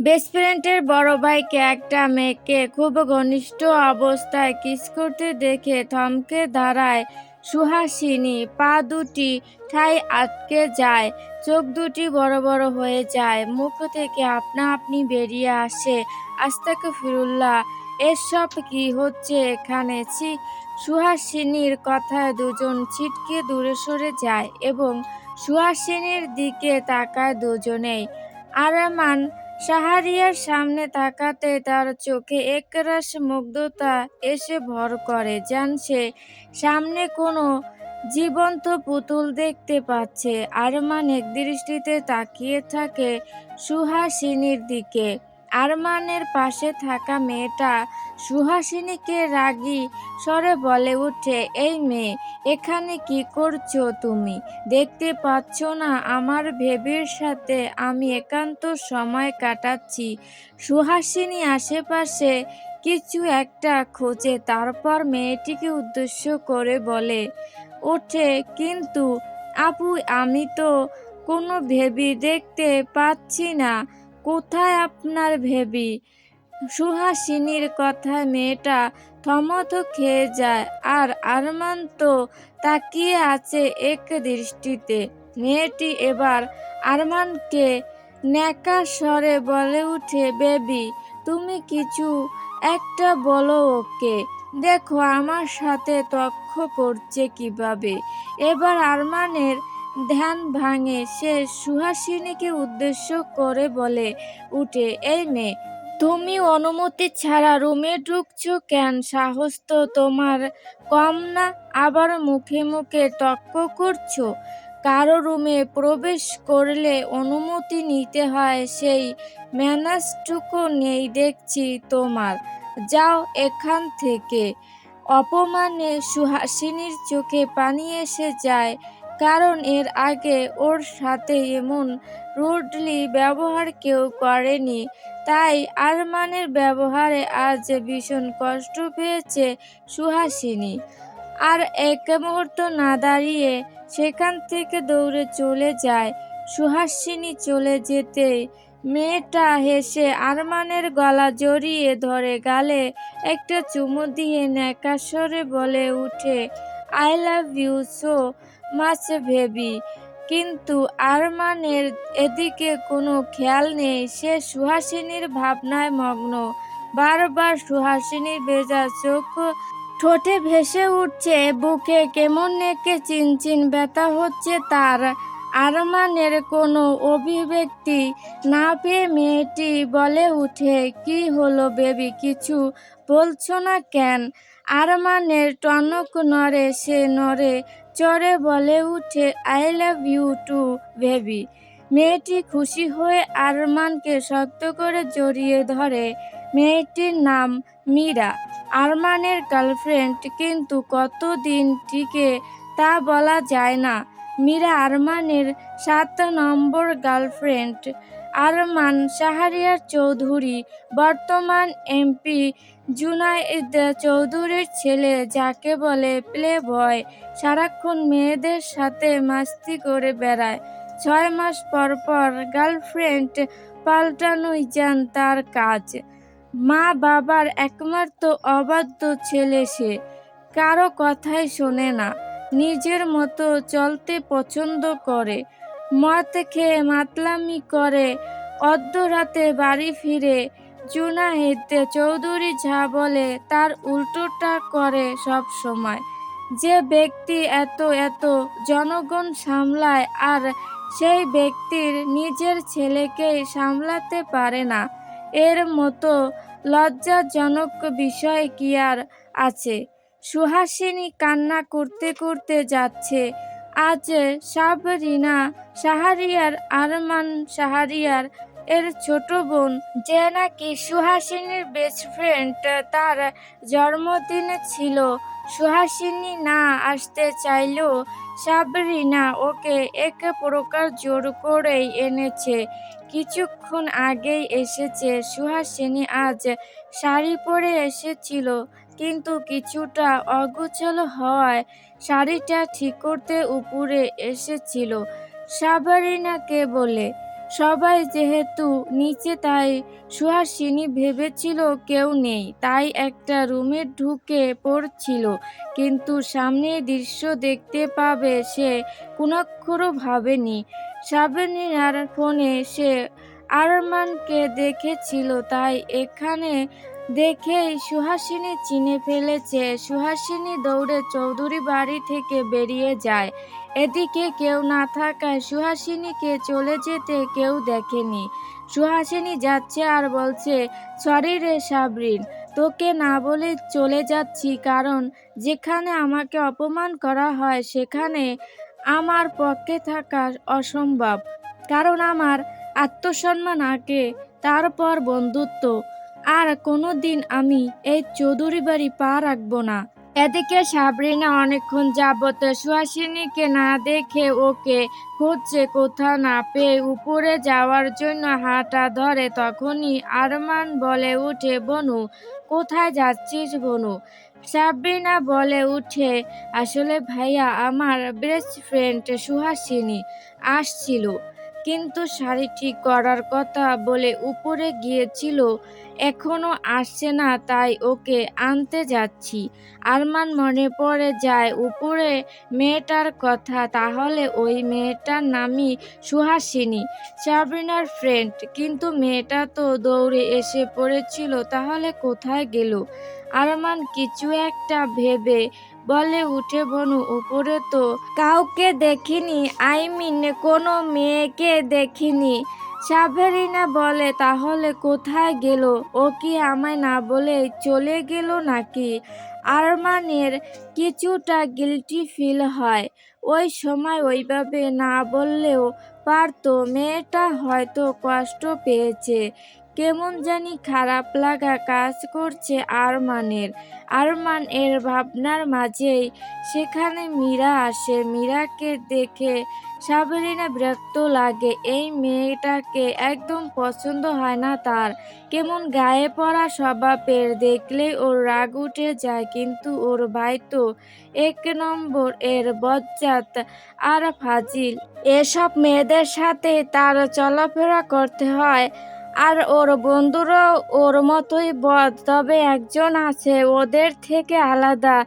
Best ফ্রেন্ডের বড় ভাইকে একটা মেয়েকে খুব ঘনিষ্ঠ অবস্থায় কিস করতে দেখে থমকে দাঁড়ায় সুহাসিনী। পা দুটি ঠাই আটকে যায়, চোখ দুটি বড় বড় হয়ে যায়, মুখ থেকে আপনা আপনি বেরিয়ে আসে আস্তাগফিরুল্লাহ। এসব কি হচ্ছে এখানে? সুহাসিনীর কথায় দুজন ছিটকে দূরে সরে যায় এবং সুহাসিনীর দিকে তাকায় দুজনেই। আরমান শাহরিয়ার সামনে তাকাতে তার চোখে একরাশ মুগ্ধতা এসে ভর করে, যেন সে সামনে কোনো জীবন্ত পুতুল দেখতে পাচ্ছে। আরমান একদৃষ্টিতে তাকিয়ে থাকে সুহাসিনীর দিকে। আরমানের পাশে থাকা মেয়েটা সুহাসিনীকে রাগী স্বরে বলে ওঠে, এই মেয়ে, এখানে কি করছো তুমি? দেখতে পাচ্ছ না আমার বেবির সাথে আমি একান্ত সময় কাটাচ্ছি? সুহাসিনী আশেপাশে কিছু একটা খোঁজে, তারপর মেয়েটিকে উদ্দেশ্য করে বলে ওঠে, কিন্তু আপু, আমি তো কোনো বেবি দেখতে পাচ্ছি না। কোথায় আপনার বেবি? সুহাসিনীর কথায় মেয়েটা থমথ খেয়ে যায়, আর আরমান তো তাকিয়ে আছে এক দৃষ্টিতে। মেয়েটি এবার আরমানকে ন্যাকা স্বরে বলে উঠে, বেবি, তুমি কিছু একটা বলো ওকে। দেখো আমার সাথে তর্ক করছে কিভাবে। এবার আরমানের ধ্যান ভাঙে, সে সুহাসিনীকে উদ্দেশ্য করে বলে উঠে, এই মেয়ে, তুমি অনুমতি ছাড়া রুমে ঢুকছো কেন? সাহস তো তোমার কম না, আবার মুখে মুখে তর্ক করছো। কারো রুমে প্রবেশ করলে অনুমতি নিতে হয়, সেই ম্যানার্সটুকু নেই দেখছি তোমার। যাও এখান থেকে। অপমানে সুহাসিনীর চোখে পানি এসে যায়, কারণ এর আগে ওর সাথে এমন রুডলি ব্যবহার কেউ করেনি। তাই আরমানের ব্যবহারে আজ ভীষণ কষ্ট পেয়েছে সুহাসিনী। আর এক মুহূর্ত না দাঁড়িয়ে সেখান থেকে দৌড়ে চলে যায়। সুহাসিনী চলে যেতে মেয়েটা হেসে আরমানের গলা জড়িয়ে ধরে, গালে একটা চুমু দিয়ে ন্যাকা স্বরে বলে উঠে, I love you so much baby. কিন্তু আরমানের এদিকে কোনো খেয়াল নেই, সে সুহাসিনীর ভাবনায় মগ্ন। বারবার সুহাসিনীর ভেজা চোখ ঠোঁটে ভেসে উঠছে, বুকে কেমন নেকে চিনচিন ব্যথা হচ্ছে তার। আরমানের কোনো অভিব্যক্তি না পেয়ে মেয়েটি বলে উঠে, কি হলো বেবি, কিছু বলছো না কেন? আরমানের টনক নড়ে, সে নড়ে চড়ে বলে উঠে, I love you too baby. মেয়েটি খুশি হয়ে আরমানকে শক্ত করে জড়িয়ে ধরে। মেয়েটির নাম মীরা, আরমানের গার্লফ্রেন্ড, কিন্তু কতদিন টিকে তা বলা যায় না। মীরা আরমানের 7 নম্বর গার্লফ্রেন্ড। আরমান শাহরিয়ার চৌধুরী, বর্তমান এমপি জুনায়েদ চৌধুরীর ছেলে, যাকে বলে প্লে বয়। সারাক্ষণ মেয়েদের সাথে মাস্তি করে বেড়ায়। 6 মাস পর পর গার্লফ্রেন্ড পাল্টানোই যেন তার কাজ। মা বাবার একমাত্র অবাধ্য ছেলে সে। কারো কথাই শোনে না, নিজের মতো চলতে পছন্দ করে। মদ খেয়ে মাতলামি করে, অর্ধরাতে বাড়ি ফিরে জুনায়েদ চৌধুরী যা বলে তার উল্টোটা করে সব সময়। যে ব্যক্তি এত এত জনগণ সামলায়, আর সেই ব্যক্তির নিজের ছেলেকেই সামলাতে পারে না, এর মতো লজ্জাজনক বিষয় কি আর আছে? সুহাসিনী কান্না করতে করতে যাচ্ছে। আজ সাবরিনা শাহরিয়ার, আরমান শাহরিয়ার এর ছোট বোন, যে নাকি সুহাসিনীর বেস্ট ফ্রেন্ড, তার জন্মদিনে ছিল। সুহাসিনী না আসতে চাইলেও সাবরিনা ওকে এক প্রকার জোর করেই এনেছে। কিছুক্ষণ আগেই এসেছে। সুহাসিনী আজ শাড়ি পরে এসেছিল, কিন্তু কিছুটা অগোছালো হওয়ায় শাড়িটা ঠিক করতে উপরে এসেছিল সাবরিনাকে বলে। সবাই যেহেতু নিচে তাই সুহাসিনী ভেবেছিল কেউ নেই, তাই একটা রুমে ঢুকে পড়ছিল। কিন্তু সামনের দৃশ্য দেখতে পাবে সে কোনক্ষণও ভাবেনি। সাবরিনার ফোনে সে আরমানকে দেখেছিল, তাই এখানে দেখেই সুহাসিনী চিনে ফেলেছে। সুহাসিনী দৌড়ে চৌধুরী বাড়ি থেকে বেরিয়ে যায়। এদিকে কেউ না থাকায় সুহাসিনীকে চলে যেতে কেউ দেখেনি। সুহাসিনী যাচ্ছে আর বলছে, সরি রে সাবরিন, তোকে না বলে চলে যাচ্ছি, কারণ যেখানে আমাকে অপমান করা হয় সেখানে আমার পক্ষে থাকা অসম্ভব। কারণ আমার আত্মসম্মান আগে, তারপর বন্ধুত্ব। আর কোনোদিন আমি এই চৌধুরী বাড়ি পা রাখবো না। এদিকে সাবরিনা অনেকক্ষণ যাবত সুহাসিনীকে না দেখে ওকে খুঁজছে, কোথাও না পেয়ে উপরে যাওয়ার জন্য হাঁটা ধরে। তখনই আরমান বলে উঠে, বনু, কোথায় যাচ্ছিস বনু? সাবরিনা বলে উঠে, আসলে ভাইয়া, আমার বেস্ট ফ্রেন্ড সুহাসিনী আসছিল, কিন্তু শাড়ি ঠিক করার কথা বলে উপরে গিয়েছিল, এখনো আসছে না, তাই ওকে আনতে যাচ্ছি। আরমান মনে পড়ে যায় উপরে মেয়েটার কথা, তাহলে ওই মেয়েটার নামই সুহাসিনী, সাবরিনার ফ্রেন্ড। কিন্তু মেয়েটা তো দৌড়ে এসে পড়েছিল, তাহলে কোথায় গেল? আরমান কিছু একটা ভেবে বলে উঠে, বনু, উপরে তো কাউকে দেখিনি, আই মিন কোনো মেয়েকে দেখিনি। সাবরিনা বলে, তাহলে কোথায় গেল? ও কি আমায় না বলে চলে গেল নাকি? আরমানের কিছুটা গিল্টি ফিল হয়। ওই সময় ওইভাবে না বললেও পারতো, মেয়েটা হয়তো কষ্ট পেয়েছে। কেমন জানি খারাপ লাগা কাজ করছে আরমানের। আরমান এর ভাবনার মাঝেই সেখানে মীরা আসে। মীরাকে দেখে সাবরিনা বিরক্ত লাগে। এই মেয়েটাকে একদম পছন্দ হয় না তার। কেমন গায়ে পড়া স্বভাবের, দেখলেই ওর রাগ উঠে যায়। কিন্তু ওর ভাই তো 1 নম্বর এর বজ্জাত আর ফাজিল। এসব মেয়েদের সাথে তার চলাফেরা করতে হয়। আর ওর বন্ধুরাও ওর মতোই বদ, তবে একজন আছে ওদের থেকে আলাদা।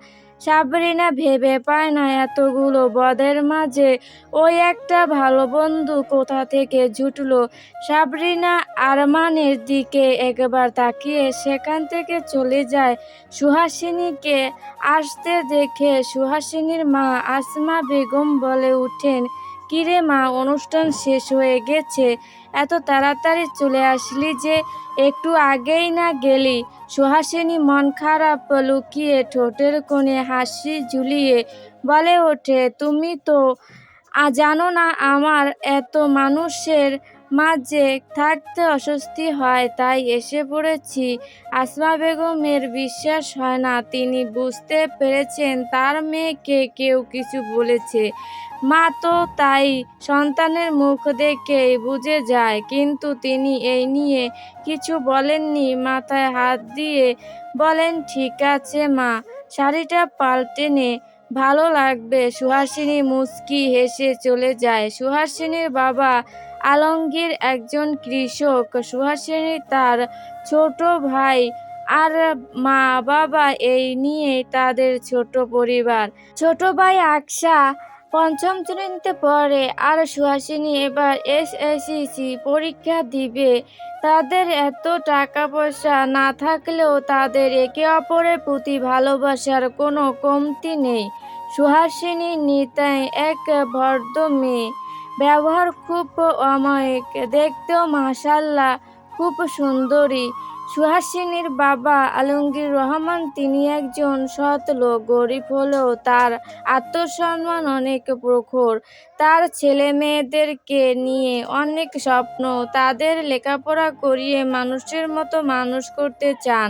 সাবরিনা ভেবে পায় না এতগুলো বদের মাঝে ওই একটা ভালো বন্ধু কোথা থেকে জুটলো। সাবরিনা আরমানের দিকে একবার তাকিয়ে সেখান থেকে চলে যায়। সুহাসিনীকে আসতে দেখে সুহাসিনীর মা আসমা বেগম বলে উঠেন, কিরে মা, অনুষ্ঠান শেষ হয়ে গেছে, এত তাড়াতাড়ি চলে আসলি যে, একটু আগেই না গেলি? সুহাসিনী মন খারাপ লুকিয়ে ঠোঁটের কোণে হাসি ঝুলিয়ে বলে ওঠে, তুমি তো জানো না আমার এত মানুষের মাঝে থাকতে অস্বস্তি হয়, তাই এসে পড়েছি। আসমা বেগমের বিশ্বাস হয় না তিনি বুঝতে পেরেছেন তার মেয়েকে কেউ কিছু বলেছে। মা তো তাই সন্তানের মুখ দেখেই বুঝে যায়, কিন্তু তিনি এই নিয়ে কিছু বলেননি। মাথায় হাত দিয়ে বলেন, ঠিক আছে মা, শাড়িটা পাল্টে নে, ভালো লাগবে। সুহাসিনী মুচকি হেসে চলে যায়। সুহাসিনীর বাবা আলমগীর একজন কৃষক। সুহাসিনী তার ছোট ভাই আর মা বাবা, এই নিয়ে তাদের ছোট পরিবার। ছোট ভাই আকশা 5ম শ্রেণীতে পড়ে আর সুহাসিনী এবার এসএসসি পরীক্ষা দিবে। তাদের এত টাকা পয়সা না থাকলেও তাদের একে অপরের প্রতি ভালোবাসার কোনো কমতি নেই। সুহাসিনী নিতাই এক ভদ্র মেয়ে, ব্যবহার খুব অমায়িক, দেখতেও মাশাআল্লাহ খুব সুন্দরী। সুহাসিনীর বাবা আলমগীর রহমান, তিনি একজন সৎ লোক। গরিব হলেও তার আত্মসম্মান অনেক প্রখর। তার ছেলে মেয়েদেরকে নিয়ে অনেক স্বপ্ন। তাদের লেখাপড়া করিয়ে মানুষের মতো মানুষ করতে চান,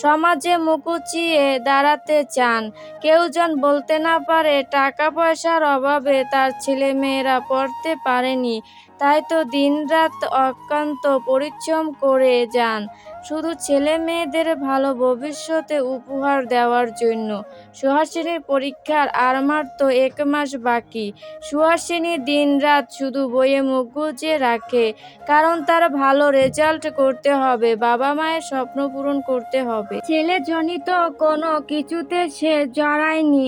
সমাজে মুখ উঁচিয়ে দাঁড়াতে চান। কেউ যেন বলতে না পারে টাকা পয়সার অভাবে তার ছেলে মেয়েরা পড়তে পারেনি। তাই তো দিনরাত অক্লান্ত পরিশ্রম করে যান শুধু ছেলে মেয়েদের ভালো ভবিষ্যতে উপহার দেওয়ার জন্য। সুহাসিনীর পরীক্ষার আর মাত্র 1 মাস বাকি। সুহাসিনী সুহাসিনী দিনরাত শুধু বইয়ে মুখ গুজে রাখে, কারণ তার ভালো রেজাল্ট করতে হবে, বাবা মায়ের স্বপ্ন পূরণ করতে হবে। ছেলেজনিত কোনো কিছুতে সে জড়ায়নি।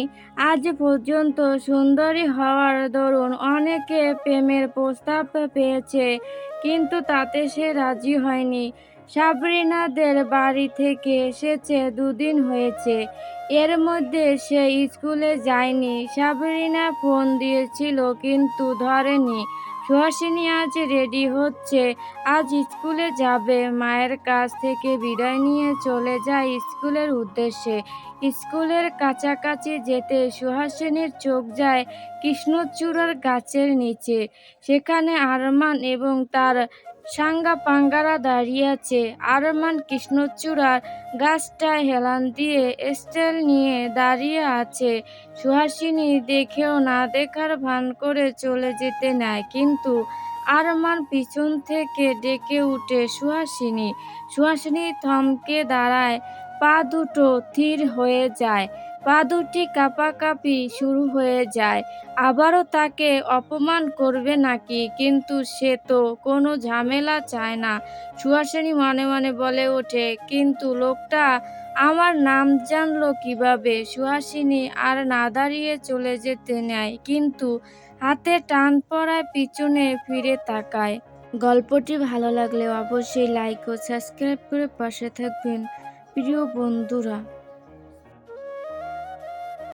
আজ পর্যন্ত সুন্দরী হওয়ার দরুন অনেকে প্রেমের প্রস্তাব পেয়েছে, কিন্তু তাতে সে রাজি হয়নি। সাবরিনাদের বাড়ি থেকে এসেছে 2 দিন হয়েছে, এর মধ্যে সে স্কুলে যায়নি। সাবরিনা ফোন দিয়েছিল কিন্তু ধরেনি। সুহাসিনী আজ রেডি হচ্ছে, আজ স্কুলে যাবে। মায়ের কাছ থেকে বিদায় নিয়ে চলে যায় স্কুলের উদ্দেশ্যে। স্কুলের কাছাকাছি যেতে সুহাসিনীর চোখ যায় কৃষ্ণচূড়ার গাছের নিচে। সেখানে আরমান এবং তার সাঙ্গাপাঙ্গারা দাঁড়িয়ে আছে। আরমান কৃষ্ণচূড়ার গাছটায় হেলান দিয়ে স্টাইল নিয়ে দাঁড়িয়ে আছে। সুহাসিনী দেখেও না দেখার ভান করে চলে যেতে নেয়, কিন্তু আরমান পিছন থেকে ডেকে উঠে, সুহাসিনী। সুহাসিনী থমকে দাঁড়ায়, পা দুটো থির হয়ে যায়, পা দুটি কাঁপাকাঁপি শুরু হয়ে যায়। আবারও তাকে অপমান করবে নাকি? কিন্তু সে তো কোনো ঝামেলা চায় না। সুহাসিনী মনে মনে বলে ওঠে, কিন্তু লোকটা আমার নাম জানলো কিভাবে? সুহাসিনী আর না দাঁড়িয়ে চলে যেতে নেয়, কিন্তু হাতে টান পড়ায় পিছনে ফিরে তাকায়। গল্পটি ভালো লাগলে অবশ্যই লাইক ও সাবস্ক্রাইব করে পাশে থাকবেন প্রিয় বন্ধুরা।